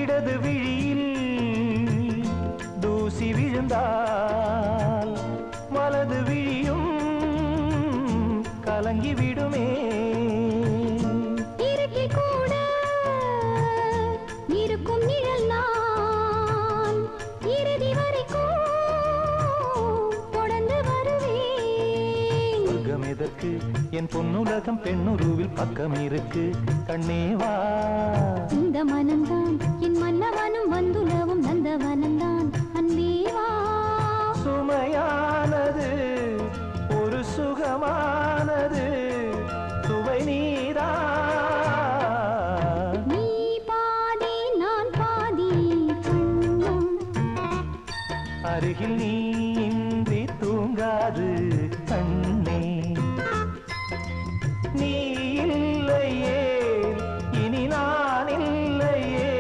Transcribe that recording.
இடது விழியில் தூசி விழுந்தால் வலது விழியும் கலங்கி விடுமே. இருட்டில் கூட இருக்கும் நிழல் நான் இறுதி வரைக்கும் தொடர்ந்து வருவேன். சொர்க்கம் எதற்கு என் பொன்னுலகம் பெண்ணுருவில் பக்கம் இருக்கு கண்ணேவா. இந்த மனம்தான் என் மன்னவனும் வந்துலவும் நந்தவனம்தான் அன்பேவா. சுமையானது ஒரு சுகமானது சுவை நீரா. நீ பாதி நான் பாதி கண்ணம் அருகில் நீ இன்றி தூங்காது